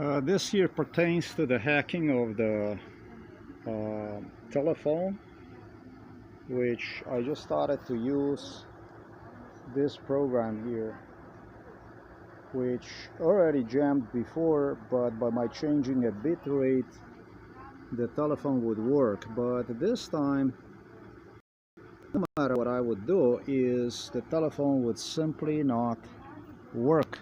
This here pertains to the hacking of the telephone, which I just started to use this program here, which already jammed before, but by my changing a bit rate the telephone would work. But this time, no matter what I would do, is the telephone would simply not work.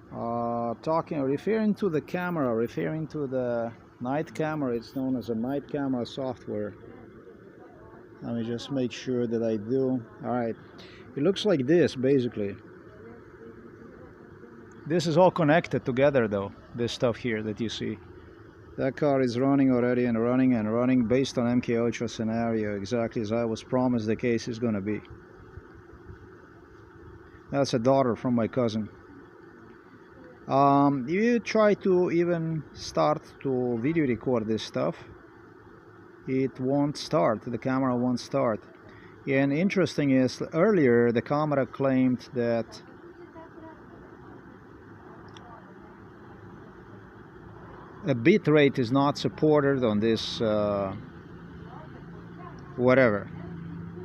Referring to the camera, referring to the night camera, it's known as a night camera software. Let me just make sure that I do. Alright, it looks like this basically. This is all connected together though, this stuff here that you see. That car is running already and running based on MK Ultra scenario, exactly as I was promised the case is gonna be. That's a daughter from my cousin. You try to even start to video record this stuff, it won't start, the camera won't start. And interesting is, earlier the camera claimed that a bit rate is not supported on this whatever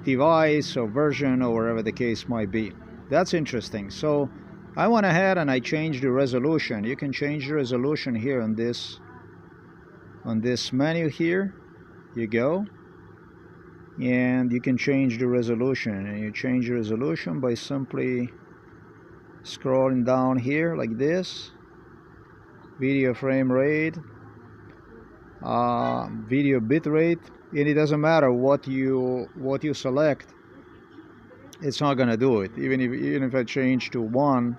device or version or whatever the case might be. That's interesting. So I went ahead and I changed the resolution. You can change the resolution here on this menu here. You go and you can change the resolution, and you change the resolution by simply scrolling down here like this. Video frame rate, video bit rate, and it doesn't matter what you select, it's not gonna do it. Even if I change to 1,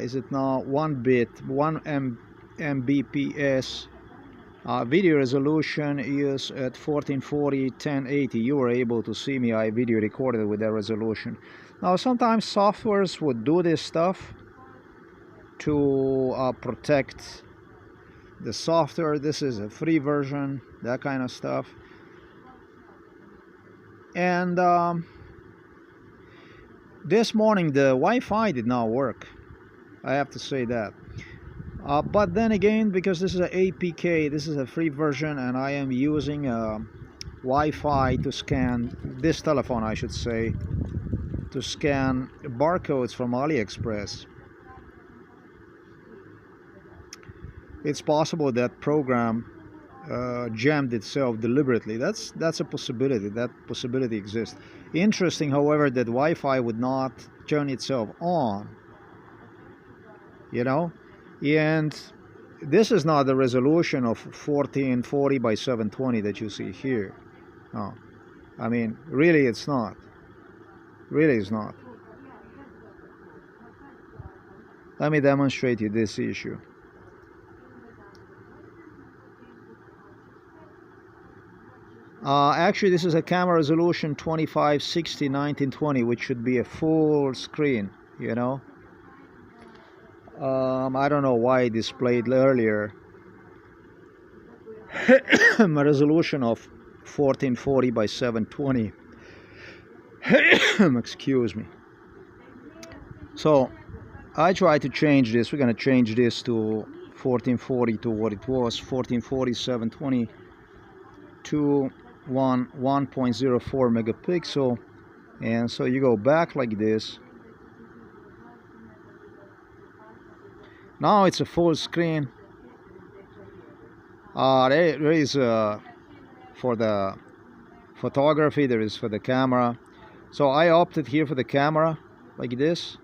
is it now 1 bit, 1 mbps, video resolution is at 1440 1080. You were able to see me, I video recorded with that resolution. Now sometimes softwares would do this stuff to protect the software. This is a free version, that kind of stuff. And this morning the Wi-Fi did not work, I have to say that. But then again, because this is an APK, this is a free version, and I am using Wi-Fi to scan this telephone, I should say, to scan barcodes from AliExpress. It's possible that program jammed itself deliberately. That's a possibility. That possibility exists. Interesting, however, that Wi-Fi would not turn itself on. You know, and this is not the resolution of 1440 by 720 that you see here. No, I mean, really, it's not. Really, it's not. Let me demonstrate you this issue. Actually, this is a camera resolution 2560 1920, which should be a full screen, you know. I don't know why it displayed earlier a resolution of 1440 by 720. Excuse me. So I tried to change this. We're going to change this to 1440 to what it was, 1440 720 to 1.04 megapixel, and so you go back like this. Now it's a full screen. There is for the photography, there is for the camera. So I opted here for the camera like this,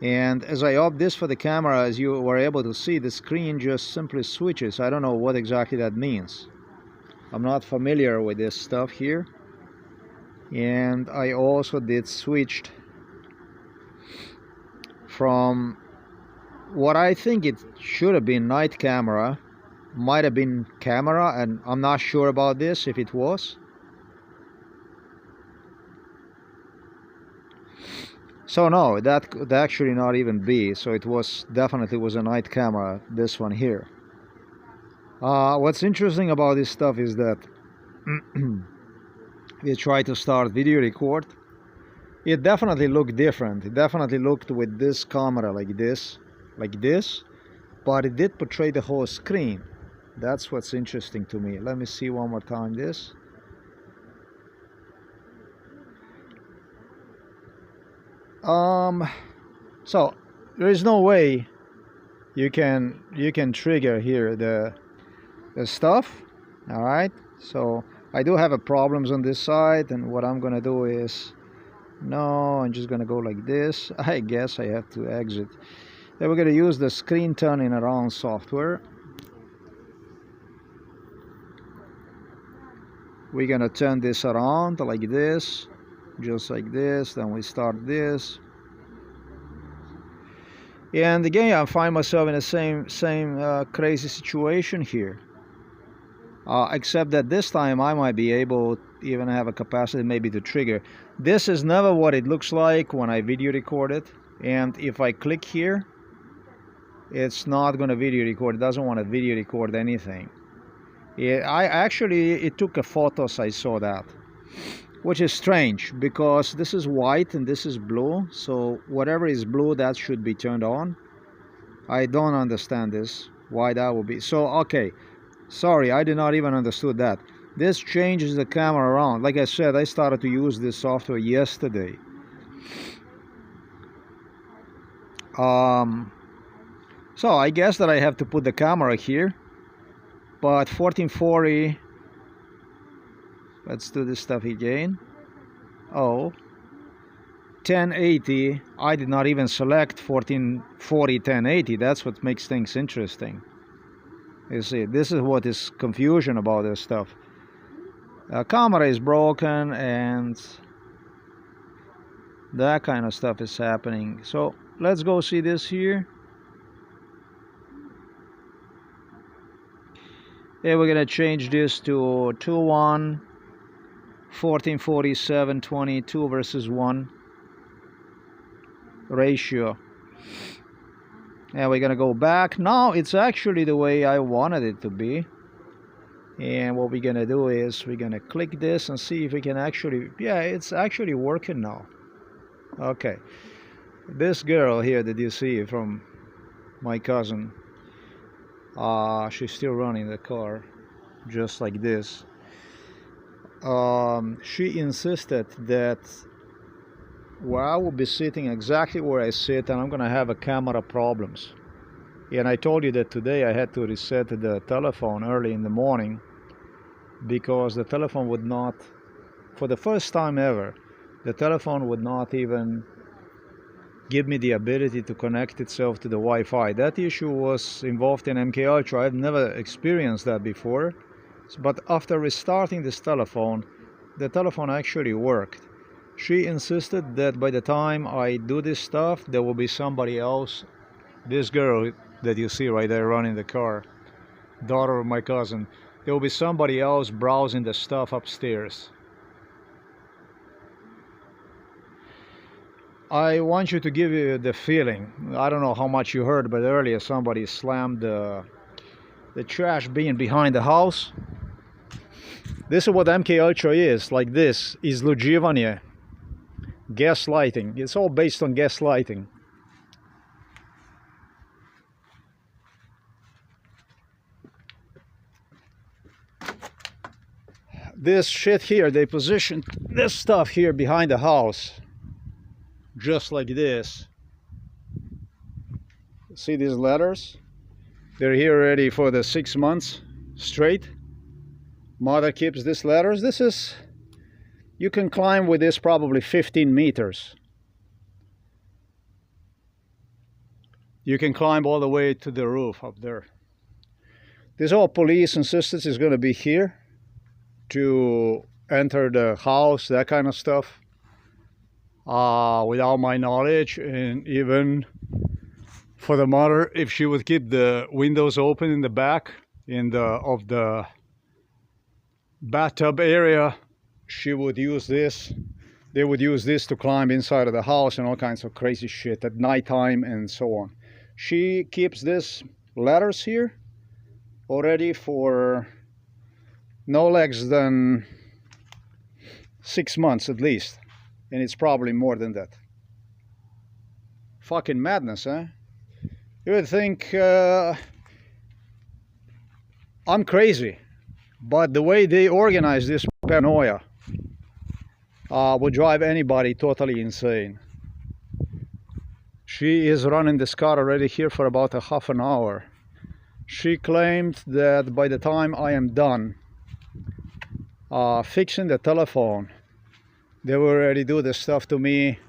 and as I opt this for the camera, as you were able to see, the screen just simply switches. I don't know what exactly that means. I'm not familiar with this stuff here. And I also did switched from what I think it should have been night camera, might have been camera, and I'm not sure about this if it was. So no, that could actually not even be. So it was definitely was a night camera, this one here. What's interesting about this stuff is that you try to start video record, It definitely looked different. It definitely looked with this camera like this, but it did portray the whole screen. That's what's interesting to me. Let me see one more time this. So there is no way you can trigger here the stuff. All right, so I do have a problems on this side, and what I'm gonna do is, no, I'm just gonna go like this. I guess I have to exit. Then we're gonna use the screen turning around software. We're gonna turn this around like this, just like this. Then we start this, and again I find myself in the same crazy situation here. Except that this time I might be able to even have a capacity maybe to trigger. This is never what it looks like when I video record it, and if I click here, it's not going to video record. It doesn't want to video record anything. It took a photos. I saw that, which is strange because this is white and this is blue, so whatever is blue, that should be turned on. I don't understand this, why that would be so. Okay, sorry, I did not even understood that. This changes the camera around. Like I said, I started to use this software yesterday. So I guess that I have to put the camera here, but 1440, let's do this stuff again. Oh, 1080, I did not even select 1440 1080. That's what makes things interesting. You see, this is what is confusion about this stuff. Camera is broken and that kind of stuff is happening. So let's go see this here. And we're gonna change this to 2:1, 1447 22 versus 1 ratio. And we're gonna go back. Now it's actually the way I wanted it to be. And what we're gonna do is we're gonna click this and see if we can actually, yeah, it's actually working now. Okay, this girl here that you see from my cousin, she's still running the car just like this. She insisted that where I will be sitting exactly where I sit, and I'm gonna have a camera problems. And I told you that today I had to reset the telephone early in the morning because the telephone would not, for the first time ever, the telephone would not even give me the ability to connect itself to the Wi-Fi. That issue was involved in MK Ultra. I've never experienced that before, but after restarting this telephone, the telephone actually worked. She insisted that by the time I do this stuff, there will be somebody else. This girl that you see right there running the car, daughter of my cousin, there will be somebody else browsing the stuff upstairs. I want you to give you the feeling. I don't know how much you heard, but earlier somebody slammed the trash bin behind the house. This is what MK Ultra is. Like this is Lujivanie. Gaslighting. It's all based on gaslighting. This shit here, they positioned this stuff here behind the house. Just like this. See these letters? They're here already for the 6 months straight. Mother keeps these letters. This is, you can climb with this probably 15 meters. You can climb all the way to the roof up there. This whole police insistence is going to be here to enter the house, that kind of stuff. Without my knowledge, and even for the mother, if she would keep the windows open in the back of the bathtub area, she would use this. They would use this to climb inside of the house and all kinds of crazy shit at nighttime and so on. She keeps this letters here already for no less than 6 months at least. And it's probably more than that. Fucking madness, huh? You would think I'm crazy, but the way they organize this paranoia would drive anybody totally insane. She is running this car already here for about a half an hour. She claimed that by the time I am done fixing the telephone, they will already do the stuff to me.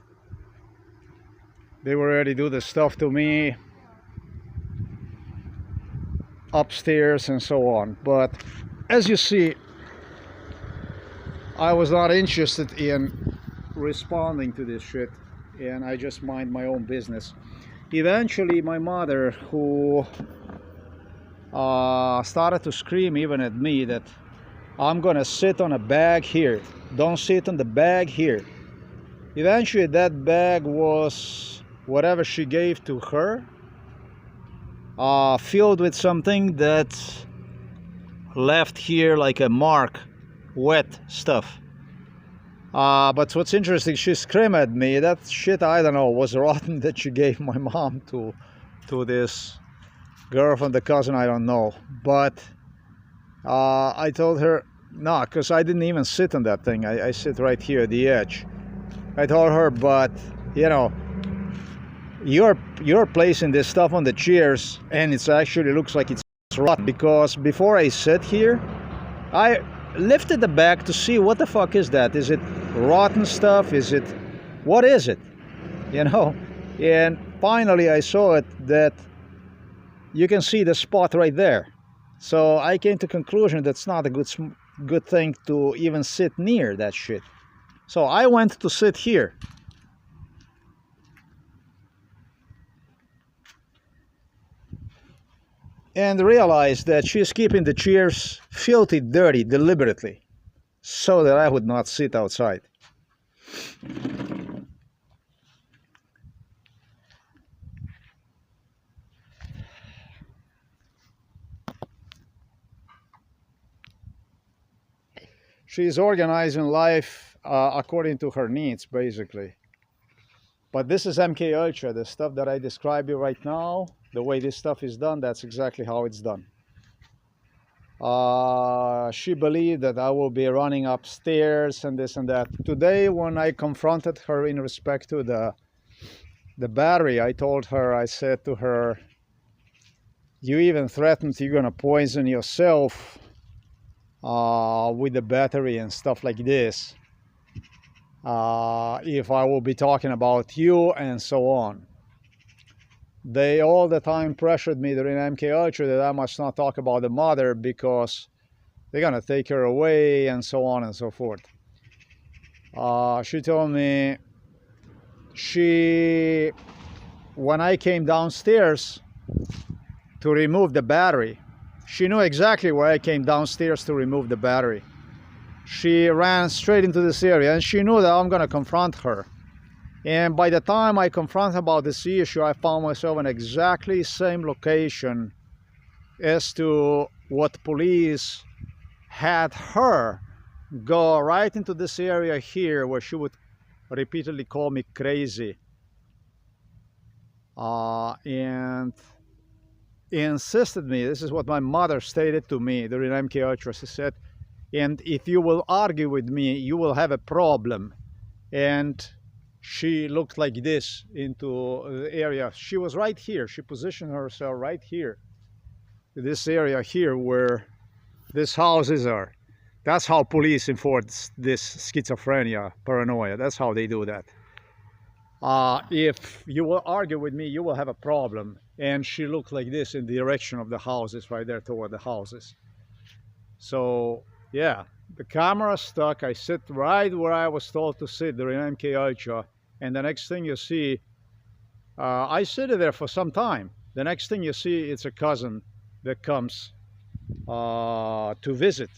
They will already do the stuff to me upstairs and so on. But as you see, I was not interested in responding to this shit, and I just mind my own business. Eventually my mother, who started to scream even at me that I'm gonna sit on a bag here, don't sit on the bag here. Eventually that bag was whatever she gave to her, filled with something that left here like a mark, wet stuff. But what's interesting, she screamed at me. That shit, I don't know, was rotten that she gave my mom to this girlfriend, the cousin, I don't know. But I told her, no, because I didn't even sit on that thing. I sit right here at the edge. I told her, but you know, you're placing this stuff on the chairs, and it's actually looks like it's rotten. Because before I sit here, I lifted the bag to see what the fuck is that. Is it rotten stuff? Is it, what is it? You know, and finally I saw it, that you can see the spot right there. So I came to conclusion that's not a good thing to even sit near that shit. So I went to sit here. And realized that she's keeping the chairs filthy dirty deliberately, so that I would not sit outside. She's organizing life according to her needs, basically. But this is MK Ultra, the stuff that I describe you right now. The way this stuff is done, that's exactly how it's done. She believed that I will be running upstairs and this and that. Today, when I confronted her in respect to the battery, I told her, I said to her, you even threatened you're gonna poison yourself with the battery and stuff like this, if I will be talking about you and so on. They all the time pressured me during MK Ultra that I must not talk about the mother because they're gonna take her away and so on and so forth. She told me when I came downstairs to remove the battery, she knew exactly where I came downstairs to remove the battery. She ran straight into this area, and she knew that I'm gonna confront her. And by the time I confront about this issue, I found myself in exactly same location as to what police had her go right into this area here, where she would repeatedly call me crazy. And insisted me, this is what my mother stated to me during MK Ultra. She said, and if you will argue with me, you will have a problem. And she looked like this into the area. She was right here. She positioned herself right here, this area here where these houses are. That's how police enforce this schizophrenia, paranoia. That's how they do that. If you will argue with me, you will have a problem. And she looked like this in the direction of the houses, right there toward the houses. So yeah, the camera stuck. I sit right where I was told to sit during MK Ultra. And the next thing you see, I sit there for some time. The next thing you see, it's a cousin that comes to visit,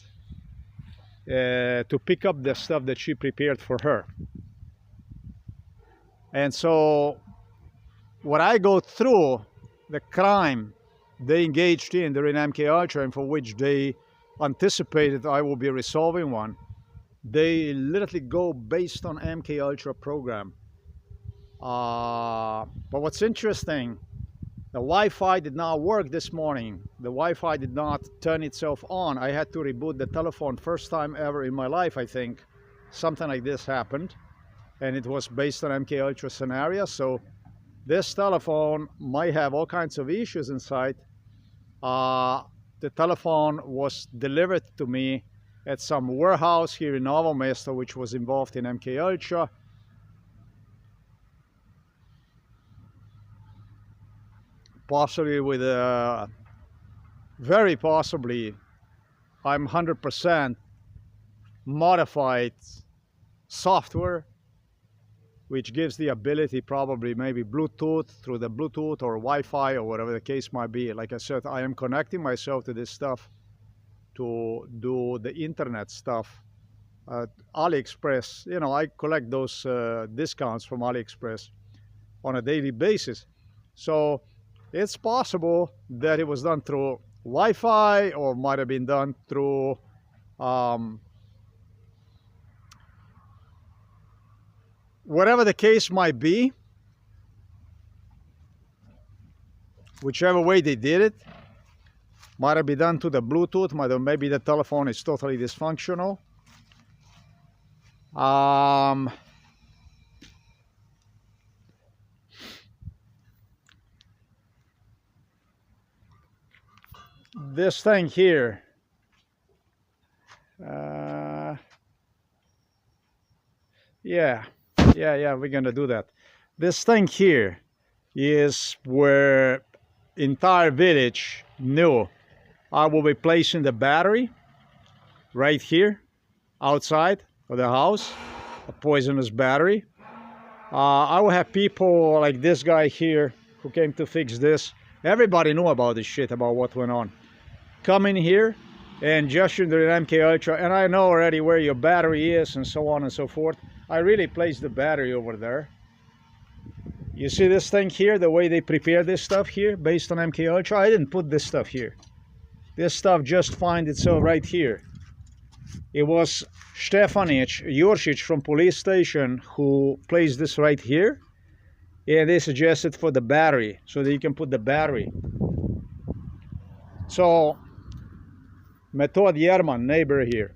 to pick up the stuff that she prepared for her. And so what I go through, the crime they engaged in during MK Ultra, and for which they anticipated I will be resolving one, They literally go based on MK Ultra program. But what's interesting, the Wi-Fi did not work this morning. The Wi-Fi did not turn itself on. I had to reboot the telephone. First time ever in my life, I think, something like this happened. And it was based on MK Ultra scenario. So this telephone might have all kinds of issues inside. The telephone was delivered to me at some warehouse here in Novo Mesto, which was involved in MK Ultra. Possibly with very possibly, I'm 100% modified software, which gives the ability, probably maybe Bluetooth, through the Bluetooth or Wi-Fi or whatever the case might be. Like I said, I am connecting myself to this stuff to do the internet stuff. AliExpress, you know, I collect those discounts from AliExpress on a daily basis. So it's possible that it was done through Wi-Fi, or might have been done through whatever the case might be. Whichever way they did it, might have been done to the Bluetooth, maybe the telephone is totally dysfunctional. This thing here, yeah, we're gonna do that. This thing here is where entire village knew I will be placing the battery right here outside of the house, a poisonous battery. I will have people like this guy here who came to fix this. Everybody knew about this shit, about what went on. Come in here and gesture during MK Ultra, and I know already where your battery is and so on and so forth. I really placed the battery over there. You see this thing here, the way they prepare this stuff here based on MK Ultra? I didn't put this stuff here. This stuff just finds itself right here. It was Stefanic, Jurcic from police station who placed this right here. And they suggested for the battery, so that you can put the battery. So, Method Yerman, neighbor here.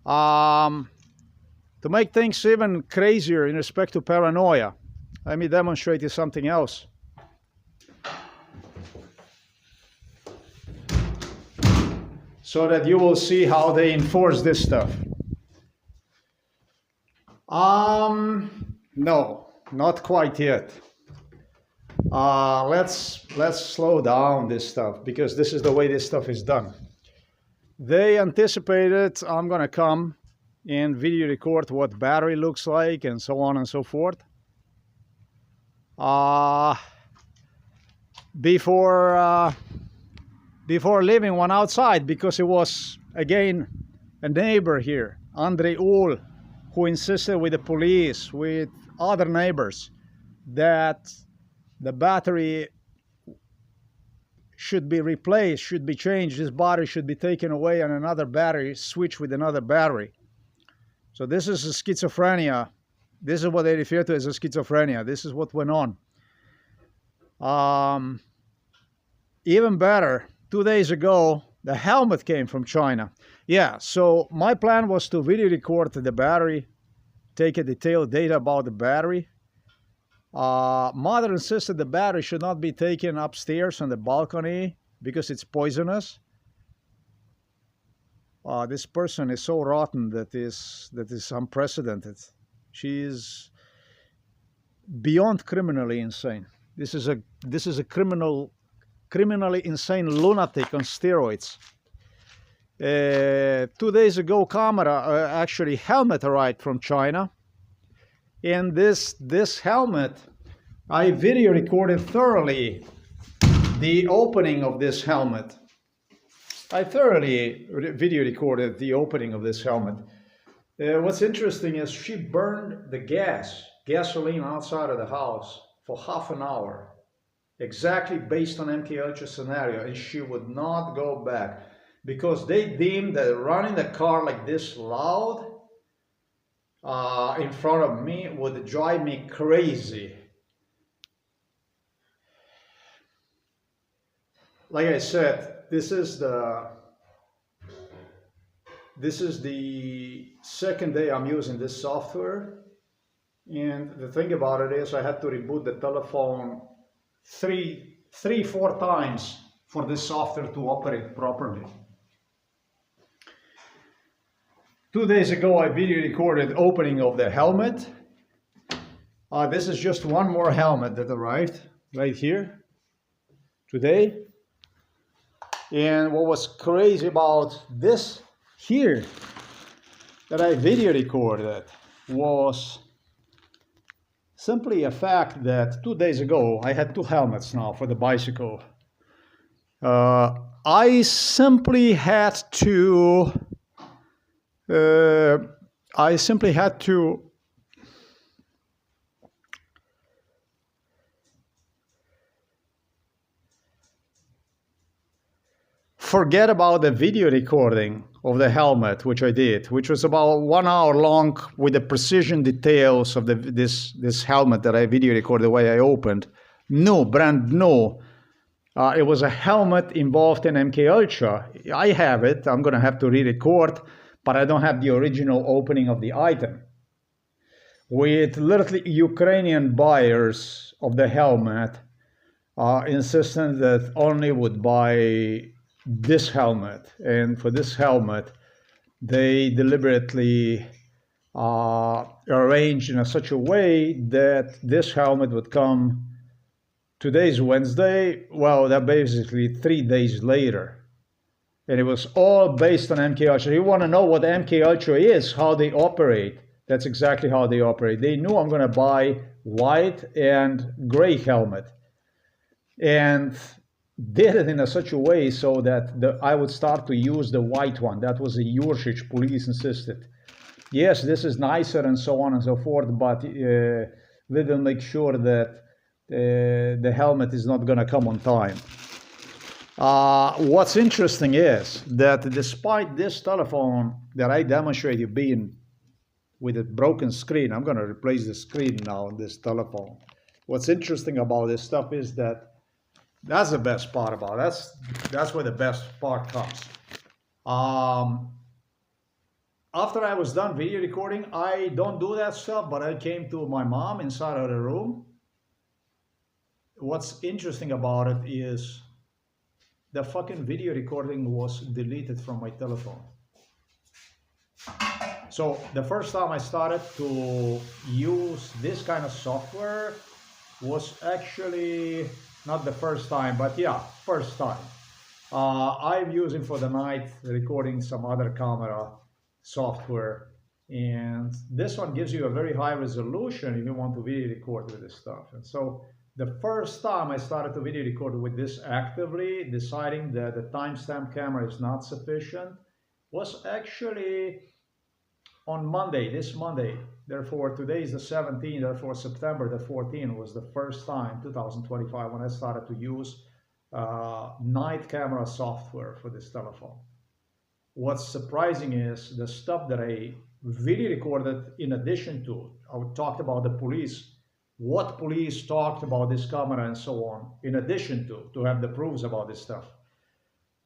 To make things even crazier in respect to paranoia, let me demonstrate you something else. So that you will see how they enforce this stuff. No, not quite yet. Let's slow down this stuff, because this is the way this stuff is done. They anticipated I'm gonna come and video record what battery looks like and so on and so forth. Before leaving one outside, because it was again a neighbor here, Andrei Ul, who insisted with the police, with other neighbors, that the battery should be replaced, should be changed, this battery should be taken away and another battery switched with another battery. So this is a schizophrenia. This is what they refer to as a schizophrenia. This is what went on. Even better, 2 days ago, the helmet came from China. Yeah, so my plan was to video record the battery, take a detailed data about the battery. Mother insisted the battery should not be taken upstairs on the balcony because it's poisonous. This person is so rotten that is unprecedented. She is beyond criminally insane. This is a criminally insane lunatic on steroids. 2 days ago, actually helmet arrived from China. And this helmet, I video recorded thoroughly the opening of this helmet. I thoroughly video recorded the opening of this helmet. What's interesting is she burned the gasoline outside of the house for half an hour, exactly based on MK Ultra scenario, and she would not go back. because they deemed that running the car like this loud in front of me would drive me crazy. Like I said, this is the second day I'm using this software, and the thing about it is I had to reboot the telephone four times for this software to operate properly. 2 days ago I video recorded opening of the helmet. This is just one more helmet that arrived right here today. And what was crazy about this here that I video recorded was simply a fact that 2 days ago I had 2 helmets now for the bicycle. I simply had to forget about the video recording of the helmet, which I did, which was about 1 hour long with the precision details of this helmet that I video recorded the way I opened. No, brand new. It was a helmet involved in MK Ultra. I have it. I'm going to have to re-record, but I don't have the original opening of the item. With literally Ukrainian buyers of the helmet insistent that only would buy this helmet, and for this helmet they deliberately arranged in such a way that this helmet would come. Today's Wednesday, well, that basically 3 days later, and it was all based on MK Ultra. You want to know what MK Ultra is, how they operate? That's exactly how they operate. They knew I'm going to buy white and gray helmet, and did it in such a way so that I would start to use the white one. That was a usage police insisted. Yes, this is nicer and so on and so forth, but we will make sure that the helmet is not going to come on time. What's interesting is that despite this telephone that I demonstrated being with a broken screen, I'm going to replace the screen now on this telephone. What's interesting about this stuff is that that's the best part about it. That's where the best part comes. After I was done video recording, I don't do that stuff, but I came to my mom inside of the room. What's interesting about it is the fucking video recording was deleted from my telephone. So the first time I started to use this kind of software was actually not the first time, but yeah, first time. I'm using for the night recording some other camera software, and this one gives you a very high resolution if you want to video record with this stuff. And so the first time I started to video record with this actively, deciding that the timestamp camera is not sufficient, was actually on Monday, this Monday. Therefore, today is the 17th, therefore September the 14th was the first time, 2025, when I started to use night camera software for this telephone. What's surprising is the stuff that I video recorded in addition to, I talked about the police, what police talked about this camera and so on, in addition to have the proofs about this stuff.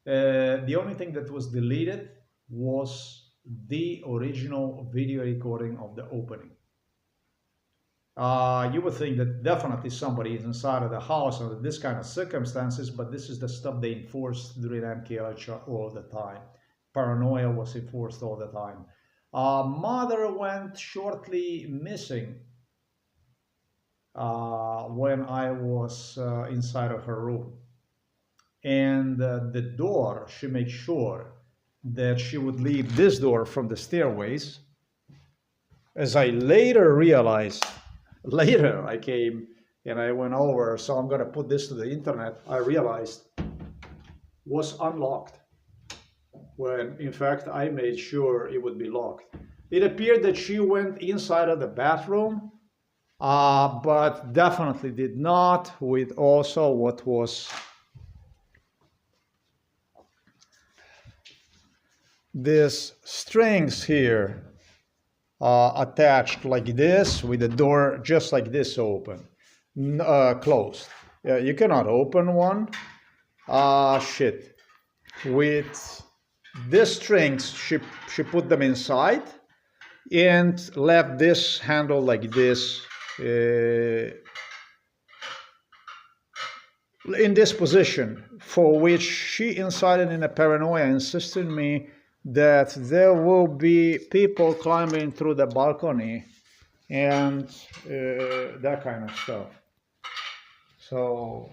The only thing that was deleted was the original video recording of the opening. You would think that definitely somebody is inside of the house under this kind of circumstances, but this is the stuff they enforced during MK Ultra all the time. Paranoia was enforced all the time. Mother went shortly missing when I was inside of her room. And the door, she made sure that she would leave this door from the stairways. As I later realized, later I came and I went over, so I'm going to put this to the internet, I realized was unlocked, when in fact I made sure it would be locked. It appeared that she went inside of the bathroom, but definitely did not with also what was these strings here attached like this with the door just like this open, closed. You cannot open one. Shit. With these strings, she put them inside and left this handle like this in this position, for which she incited in a paranoia, insisting me that there will be people climbing through the balcony and that kind of stuff. So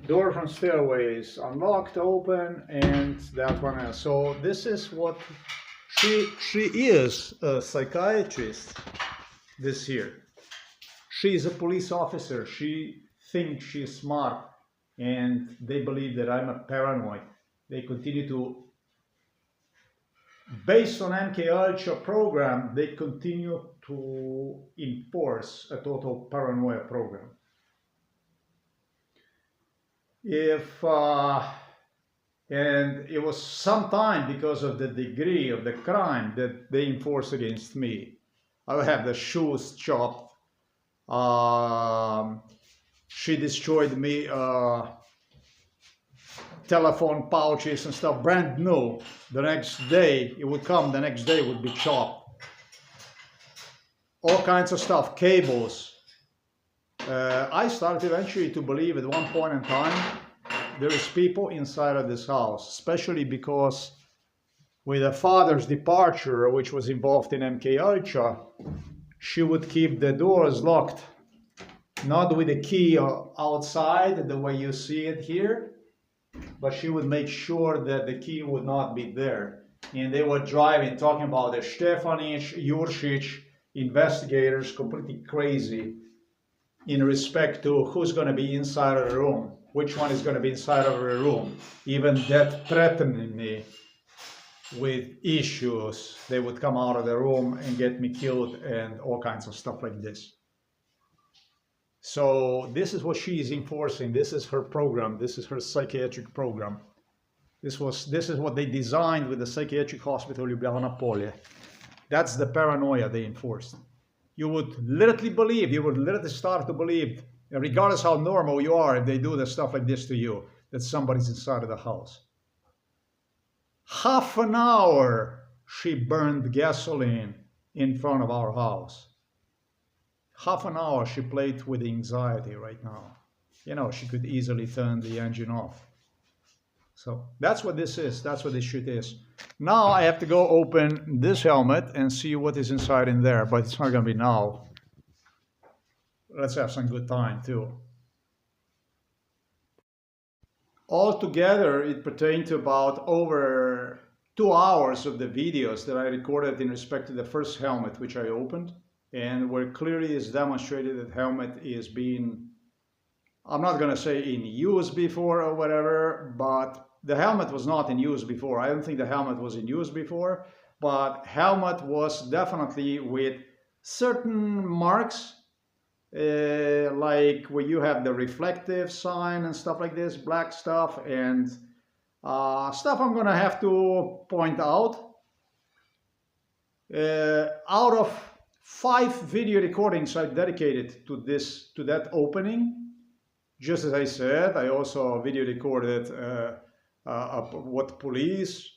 door from stairway is unlocked, open, and that one else. So this is what she is a psychiatrist. This here, she is a police officer. She thinks she's smart, and they believe that I'm a paranoid. They continue to, based on MK Ultra program, they continue to enforce a total paranoia program. And it was some time because of the degree of the crime that they enforced against me. I would have the shoes chopped. She destroyed me telephone pouches and stuff, brand new. The next day, it would come, the next day it would be chopped. All kinds of stuff, cables. I started eventually to believe at one point in time there is people inside of this house, especially because with her father's departure, which was involved in MK Ultra, she would keep the doors locked, not with the key outside the way you see it here, but she would make sure that the key would not be there. And they were driving, talking about the Stefanic, Jurcic investigators, completely crazy in respect to who's going to be inside of the room, which one is going to be inside of the room, even that threatening me with issues. They would come out of the room and get me killed and all kinds of stuff like this. So this is what she is enforcing. This is her program. This is her psychiatric program. This is what they designed with the psychiatric hospital Ljubljana Polje. That's the paranoia they enforced. You would literally believe, you would literally start to believe, regardless how normal you are, if they do the stuff like this to you, that somebody's inside of the house. Half an hour she burned gasoline in front of our house. Half an hour she played with anxiety right now. You know, she could easily turn the engine off. So that's what this is. That's what this shit is. Now I have to go open this helmet and see what is inside in there, but it's not going to be now. Let's have some good time too. Altogether, it pertained to about over 2 hours of the videos that I recorded in respect to the first helmet, which I opened, and where clearly is demonstrated that helmet is being, I'm not going to say in use before or whatever, but the helmet was not in use before. I don't think the helmet was in use before, but helmet was definitely with certain marks, like where you have the reflective sign and stuff like this, black stuff, and stuff I'm going to have to point out. Out of 5 video recordings I dedicated to that opening, just as I said, I also video recorded what police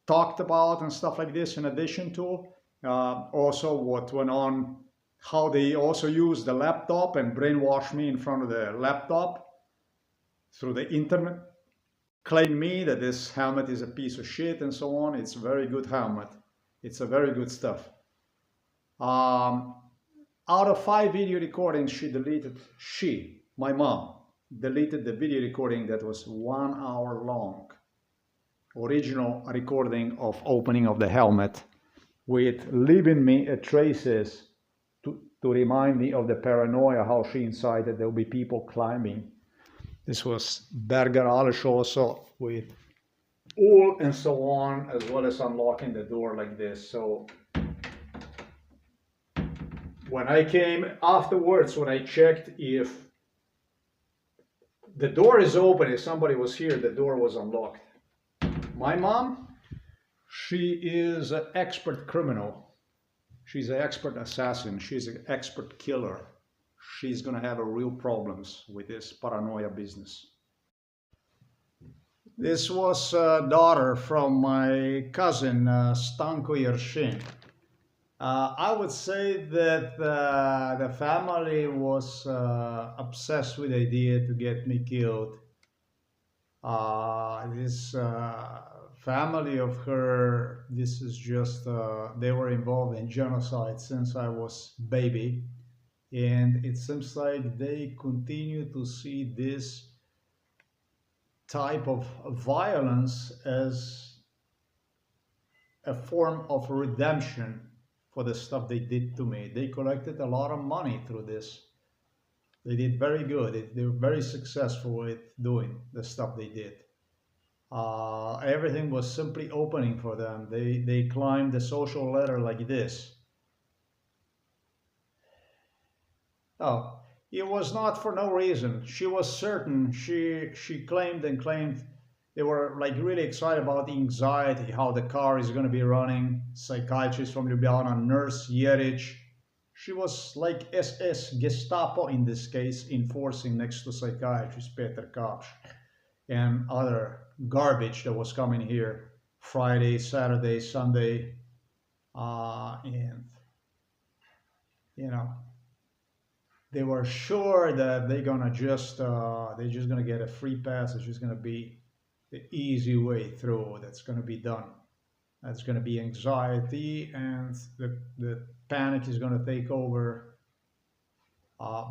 talked about and stuff like this, in addition to also what went on, how they also used the laptop and brainwashed me in front of the laptop through the internet, claim me that this helmet is a piece of shit and so on. It's a very good helmet. It's a very good stuff. Out of 5 video recordings, my mom, deleted the video recording that was 1 hour long. Original recording of opening of the helmet, with leaving me traces to remind me of the paranoia, how she incited there will be people climbing. This was Berger Alish also, with all and so on, as well as unlocking the door like this. So when I came afterwards, when I checked if the door is open, if somebody was here, the door was unlocked. My mom, She is an expert criminal. She's an expert assassin. She's an expert killer. She's gonna have a real problems with this paranoia business. This was a daughter from my cousin Stanko Yershin. I would say that the family was obsessed with the idea to get me killed. This family of her, this is just, they were involved in genocide since I was baby. And it seems like they continue to see this type of violence as a form of redemption for the stuff they did to me. They collected a lot of money through this. They did very good. They were very successful with doing the stuff they did. Everything was simply opening for them. They climbed the social ladder like this. Oh, it was not for no reason. She was certain. She claimed and claimed. They were like really excited about the anxiety, how the car is going to be running. Psychiatrist from Ljubljana, nurse Jeric. She was like SS Gestapo in this case, enforcing next to psychiatrist Peter Kapsch and other garbage that was coming here Friday, Saturday, Sunday, and you know, they were sure that they're just gonna get a free pass. It's just gonna be the easy way through. That's gonna be done. That's gonna be anxiety, and the panic is gonna take over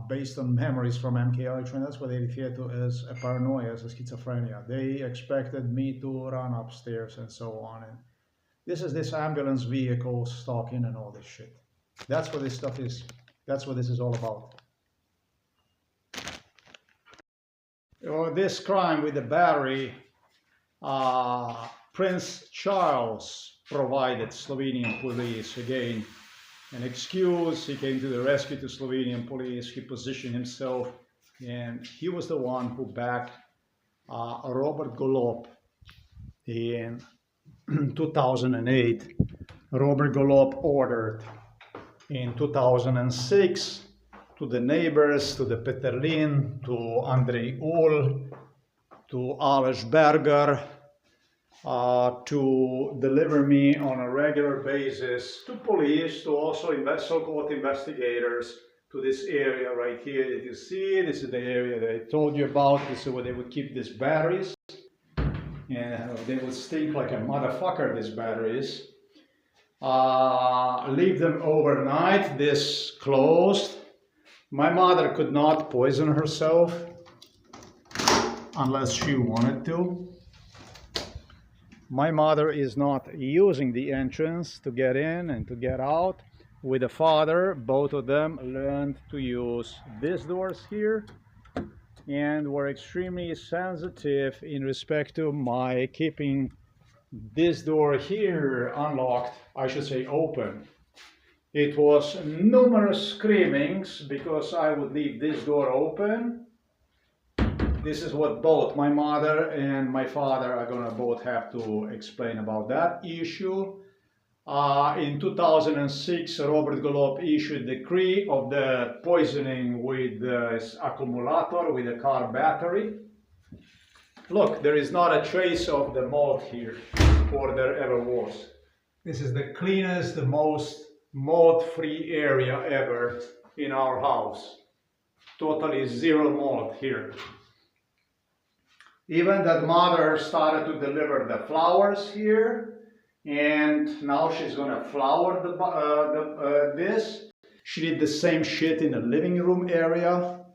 based on memories from MKUltra, and that's what they refer to as a paranoia, as a schizophrenia. They expected me to run upstairs and so on. And this is this ambulance vehicle stalking and all this shit. That's what this stuff is. That's what this is all about. This crime with the battery, Prince Charles provided Slovenian police again an excuse. He came to the rescue to Slovenian police. He positioned himself, and he was the one who backed Robert Golob in 2008. Robert Golob ordered in 2006 to the neighbors, to the Peterlin, to Andrei Ul, to Aleš Berger, to deliver me on a regular basis to police, to also so-called investigators, to this area right here that you see. This is the area that I told you about. This is where they would keep these batteries. And they would stink like a motherfucker, these batteries. Leave them overnight, this closed. My mother could not poison herself unless she wanted to. My mother is not using the entrance to get in and to get out. With the father, both of them learned to use these doors here and were extremely sensitive in respect to my keeping this door here unlocked, I should say open. It was numerous screamings because I would leave this door open. This is what both my mother and my father are gonna both have to explain about that issue. In 2006, Robert Golob issued a decree of the poisoning with this accumulator, with a car battery. Look, there is not a trace of the mold here, or there ever was. This is the cleanest, the most mold-free area ever in our house. Totally zero mold here. Even that mother started to deliver the flowers here, and now she's gonna flower this. She did the same shit in the living room area.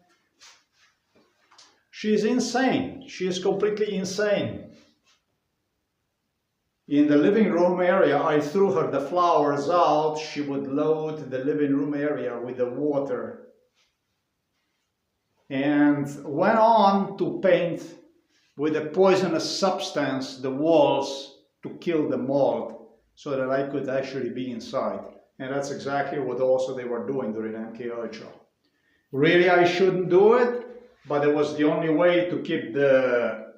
She's insane. She is completely insane. In the living room area, I threw her the flowers out. She would load the living room area with the water and went on to paint with a poisonous substance the walls to kill the mold so that I could actually be inside. And that's exactly what also they were doing during MKUltra. Really, I shouldn't do it, but it was the only way to keep the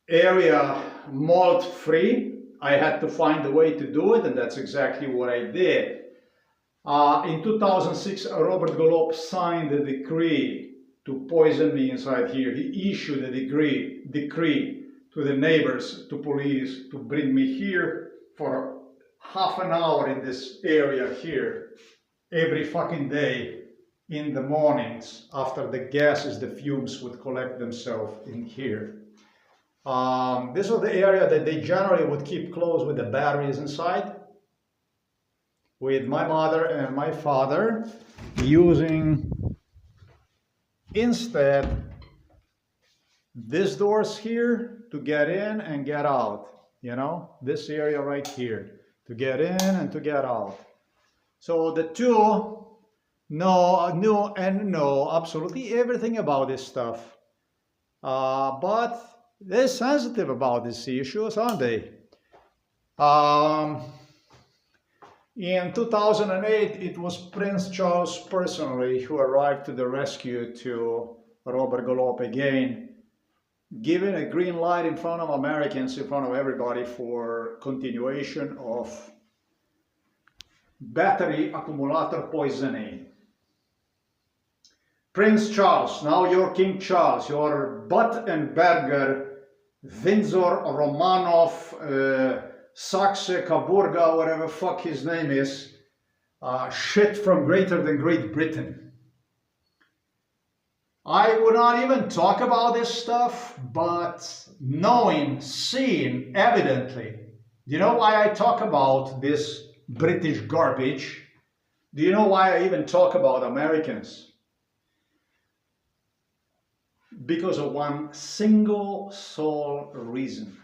area mold free. I had to find a way to do it, and that's exactly what I did. In 2006, Robert Golub signed a decree to poison me inside here. He issued a decree to the neighbors, to police, to bring me here for half an hour in this area here every fucking day in the mornings after the gases, the fumes would collect themselves in here. This was the area that they generally would keep closed with the batteries inside, with my mother and my father using instead these doors here to get in and get out, you know, this area right here to get in and to get out. So the two knew absolutely everything about this stuff, but they're sensitive about these issues, aren't they? In 2008, it was Prince Charles personally who arrived to the rescue to Robert Golub again, giving a green light in front of Americans, in front of everybody, for continuation of battery accumulator poisoning. Prince Charles, now you're King Charles, you're Battenberger, Windsor, Romanov, Saxe, Coburga, whatever fuck his name is, shit from greater than Great Britain. I would not even talk about this stuff, but knowing, seeing, evidently, do you know why I talk about this British garbage? Do you know why I even talk about Americans? Because of one single sole reason.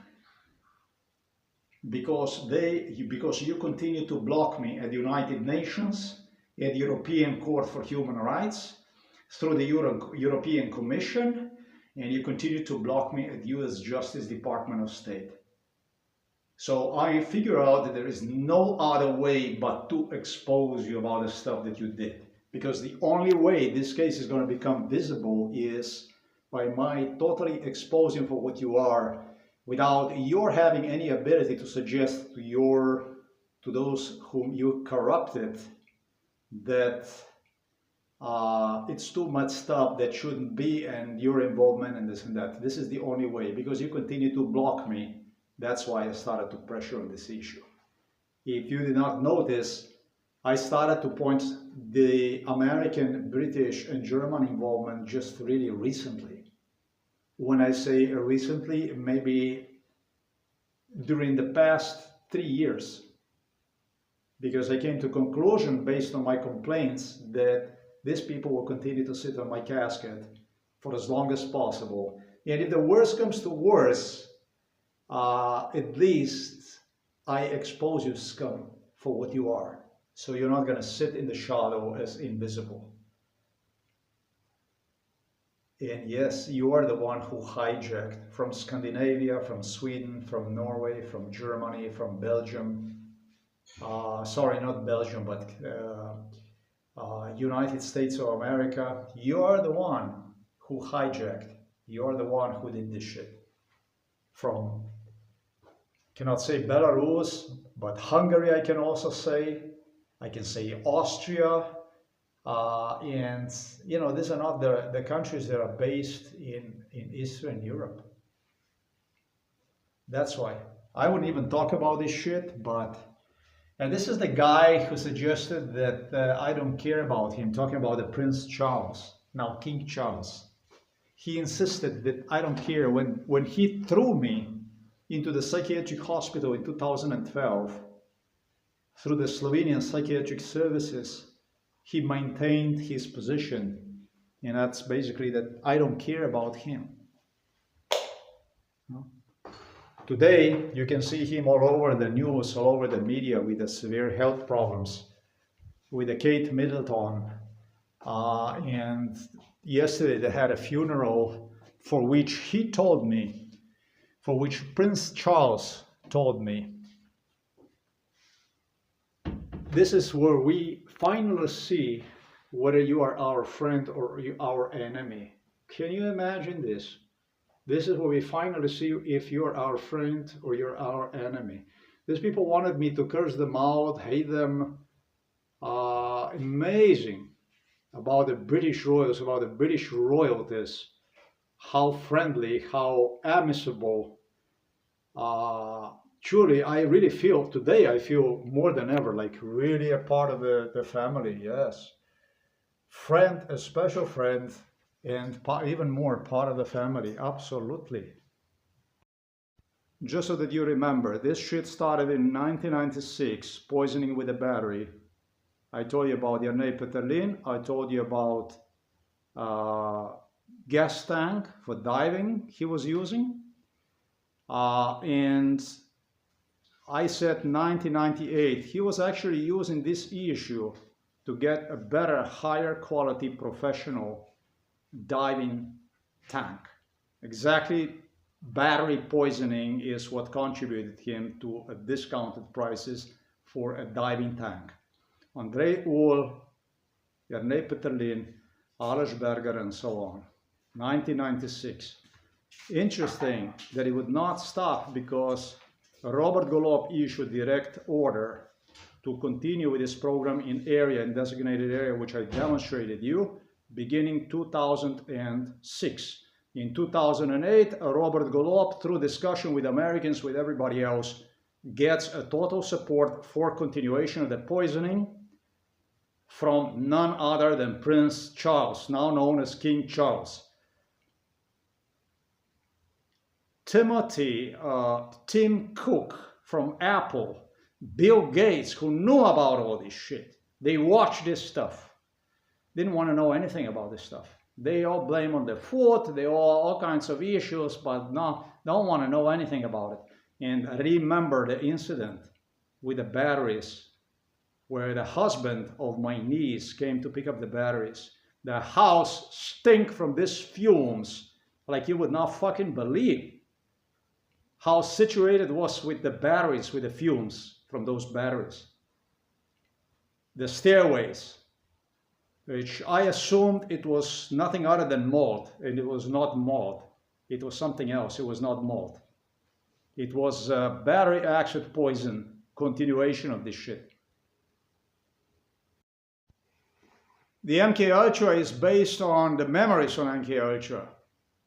Because you continue to block me at the United Nations, at the European Court for Human Rights, through the European Commission, and you continue to block me at US Justice Department of State. So I figure out that there is no other way but to expose you about the stuff that you did. Because the only way this case is going to become visible is by my totally exposing for what you are, without your having any ability to suggest to those whom you corrupted that it's too much stuff that shouldn't be, and your involvement and this and that. This is the only way, because you continue to block me. That's why I started to pressure on this issue. If you did not notice, I started to point the American, British, and German involvement just really recently. When I say recently, maybe during the past 3 years, because I came to conclusion based on my complaints that these people will continue to sit on my casket for as long as possible. And if the worst comes to worse, at least I expose you, scum, for what you are. So you're not going to sit in the shadow as invisible. And yes, you are the one who hijacked from Scandinavia, from Sweden, from Norway, from Germany, from Belgium. Sorry, not Belgium, but United States of America. You are the one who hijacked. You are the one who did this shit. From, cannot say Belarus, but Hungary I can also say. I can say Austria. And, you know, these are not the countries that are based in Eastern Europe. That's why. I wouldn't even talk about this shit, but... And this is the guy who suggested that I don't care about him, talking about the Prince Charles, now King Charles. He insisted that I don't care. When he threw me into the psychiatric hospital in 2012, through the Slovenian psychiatric services, he maintained his position, and that's basically that I don't care about him. No? Today, you can see him all over the news, all over the media with the severe health problems, with the Kate Middleton. And yesterday they had a funeral for which he told me, for which Prince Charles told me. This is where we finally see whether you are our friend or our enemy. Can you imagine this? This is where we finally see if you're our friend or you're our enemy. These people wanted me to curse them out, hate them. Amazing about the British royals, about the British royalties. How friendly, how amicable. Truly, I really feel, today I feel more than ever, like really a part of the family, yes. Friend, a special friend, and even more part of the family, absolutely. Just so that you remember, this shit started in 1996, poisoning with a battery. I told you about Yarnay Peterlin. I told you about gas tank for diving he was using. And I said 1998. He was actually using this issue to get a better, higher quality professional diving tank. Exactly, battery poisoning is what contributed him to a discounted prices for a diving tank. Andrei Uhl, Yarnay Peterlin, Alois Berger, and so on. 1996. Interesting that it would not stop because Robert Golob issued direct order to continue with this program in area, in designated area, which I demonstrated you, beginning 2006. In 2008, Robert Golob, through discussion with Americans, with everybody else, gets a total support for continuation of the poisoning from none other than Prince Charles, now known as King Charles. Tim Cook from Apple, Bill Gates, who knew about all this shit. They watched this stuff. Didn't want to know anything about this stuff. They all blame on the food, they all kinds of issues, but no, don't want to know anything about it. And remember the incident with the batteries, where the husband of my niece came to pick up the batteries. The house stink from these fumes, like you would not fucking believe how situated it was with the batteries, with the fumes from those batteries. The stairways, which I assumed it was nothing other than mold, and it was not mold. It was something else, it was not mold. It was battery acid poison, continuation of this shit. The MK Ultra is based on, the memories on MK Ultra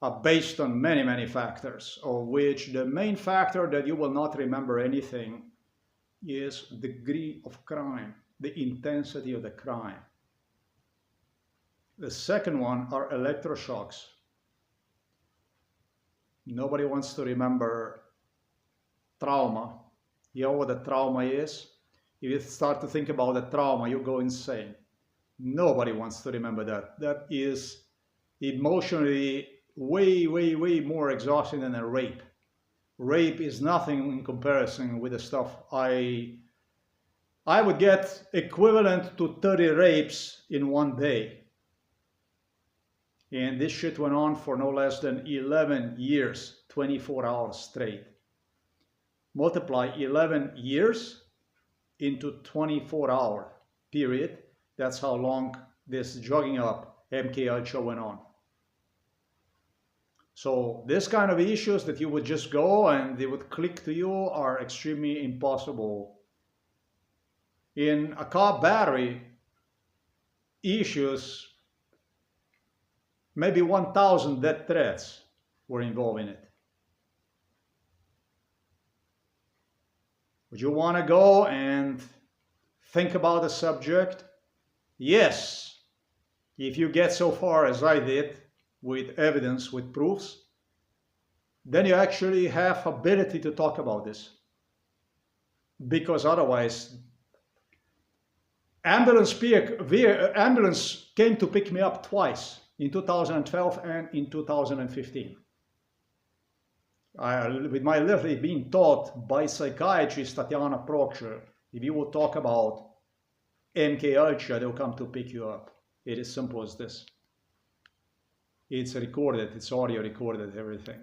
are based on many, many factors, of which the main factor that you will not remember anything is degree of crime, the intensity of the crime. The second one are electroshocks. Nobody wants to remember trauma. You know what a trauma is? If you start to think about the trauma, you go insane. Nobody wants to remember that. That is emotionally way, way, way more exhausting than a rape. Rape is nothing in comparison with the stuff I would get equivalent to 30 rapes in one day. And this shit went on for no less than 11 years, 24 hours straight. Multiply 11 years into 24-hour period. That's how long this drugging up MK Ultra went on. So this kind of issues that you would just go and they would click to you are extremely impossible. In a car battery issues, maybe 1,000 death threats were involved in it. Would you want to go and think about the subject? Yes, if you get so far as I did, with evidence, with proofs, then you actually have ability to talk about this. Because otherwise, ambulance came to pick me up twice, in 2012 and in 2015. With my literally being taught by psychiatrist Tatiana Prokcher, if you will talk about MK Ultra, they'll come to pick you up. It is simple as this. It's recorded, it's audio recorded, everything.